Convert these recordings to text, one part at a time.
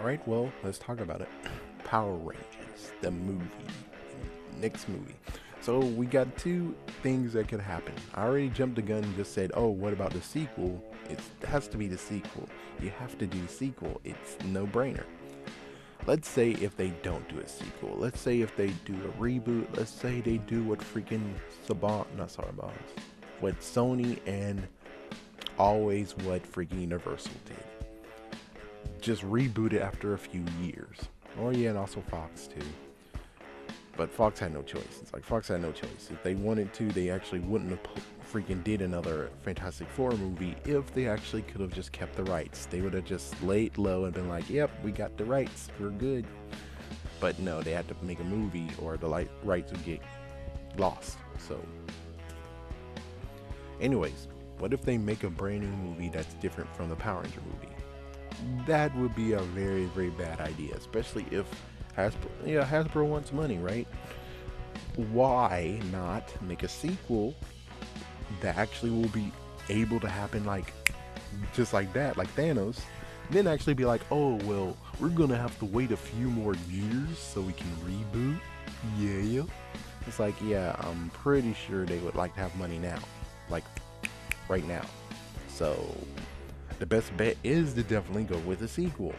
Alright, well, let's talk about it. Power Rangers, the movie. Next movie. So we got two things that could happen. I already jumped the gun and just said, oh, what about the sequel? It has to be the sequel. You have to do the sequel. It's no brainer. Let's say if they don't do a sequel. Let's say if they do a reboot. Let's say they do what freaking what Sony and always what freaking Universal did. Just reboot it after a few years. Oh yeah, and also Fox too. But Fox had no choice. It's like Fox had no choice. If they wanted to, they actually wouldn't have freaking did another Fantastic Four movie if they actually could have just kept the rights. They would have just laid low and been like, yep, we got the rights. We're good. But no, they had to make a movie or the rights would get lost. So anyways, what if they make a brand new movie that's different from the Power Ranger movie? That would be a very, very bad idea, especially if Hasbro wants money, right? Why not make a sequel that actually will be able to happen like just like that, like Thanos, then actually be like, oh well, we're gonna have to wait a few more years so we can reboot. Yeah. It's like, yeah, I'm pretty sure they would like to have money now. Like right now. So the best bet is to definitely go with a sequel.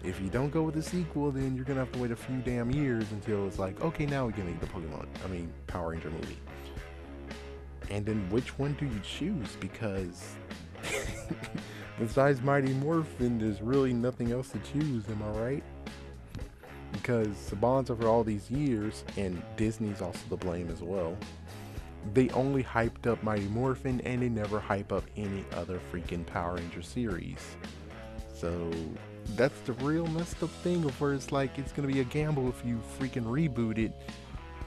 If you don't go with the sequel, then you're gonna have to wait a few damn years until it's like, okay, now we can make the Power Ranger movie. And then which one do you choose? Because besides Mighty Morphin, there's really nothing else to choose, am I right? Because Saban's over all these years, and Disney's also to blame as well, they only hyped up Mighty Morphin and they never hype up any other freaking Power Ranger series. So that's the real messed up thing of where it's like it's gonna be a gamble if you freaking reboot it.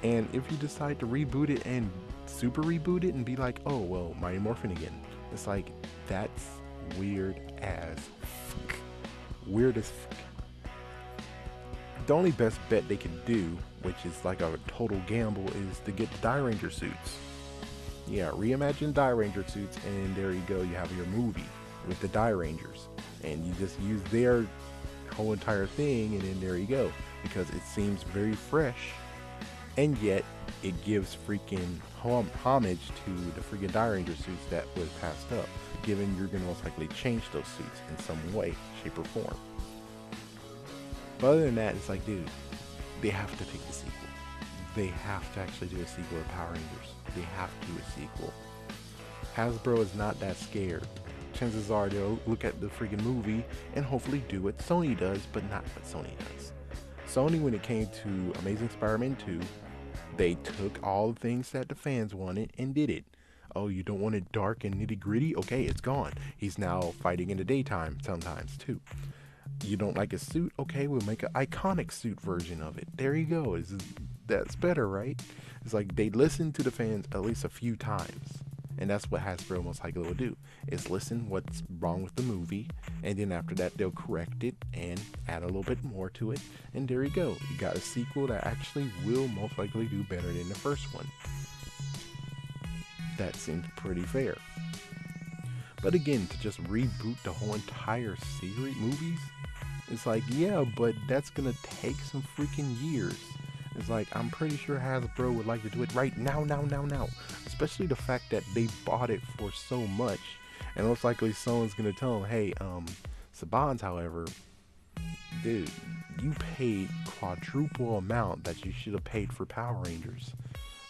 And if you decide to reboot it and super reboot it and be like, oh well, Mighty Morphin again, it's like that's weird as fuck. Weird as fuck. The only best bet they could do, which is like a total gamble, is to get the Die Ranger suits. Yeah, reimagine Die Ranger suits, and there you go, you have your movie with the Die Rangers. And you just use their whole entire thing, and then there you go. Because it seems very fresh, and yet it gives freaking homage to the freaking Die Ranger suits that was passed up, given you're going to most likely change those suits in some way, shape, or form. But other than that, it's like, dude, they have to pick the sequel. They have to actually do a sequel of Power Rangers. They have to do a sequel. Hasbro is not that scared. Chances are they'll look at the freaking movie and hopefully do what Sony does, but not what Sony does. Sony, when it came to Amazing Spider-Man 2, they took all the things that the fans wanted and did it. Oh, you don't want it dark and nitty gritty? Okay, it's gone. He's now fighting in the daytime sometimes too. You don't like a suit? Okay, we'll make an iconic suit version of it. There you go. That's better, right? It's like they listened to the fans at least a few times. And that's what Hasbro most likely will do, is listen what's wrong with the movie, and then after that they'll correct it and add a little bit more to it, and there you go. You got a sequel that actually will most likely do better than the first one. That seems pretty fair. But again, to just reboot the whole entire series, movies, it's like, yeah, but that's gonna take some freaking years. It's like, I'm pretty sure Hasbro would like to do it right now. Especially the fact that they bought it for so much. And most likely someone's going to tell them, hey, Saban's, however, dude, you paid quadruple amount that you should have paid for Power Rangers.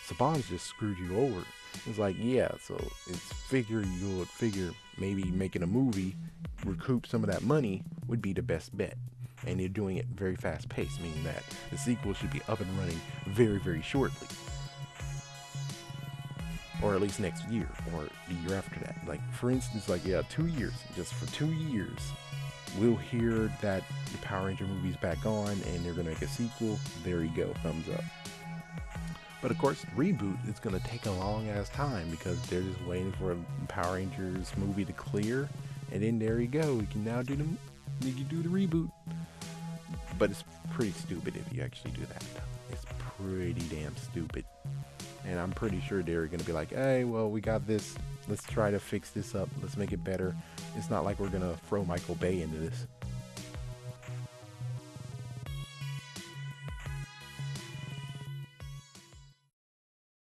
Saban's just screwed you over. It's like, yeah, so you would figure maybe making a movie, recoup some of that money would be the best bet. And they're doing it very fast paced, meaning that the sequel should be up and running very, very shortly. Or at least next year, or the year after that. Like, for instance, like, yeah, 2 years. Just for 2 years, we'll hear that the Power Ranger movie's back on, and they're going to make a sequel. There you go, thumbs up. But of course, Reboot is going to take a long ass time, because they're just waiting for a Power Rangers movie to clear. And then there you go, we can now do the reboot. But it's pretty stupid if you actually do that. It's pretty damn stupid. And I'm pretty sure they're going to be like, hey, well, we got this. Let's try to fix this up. Let's make it better. It's not like we're going to throw Michael Bay into this.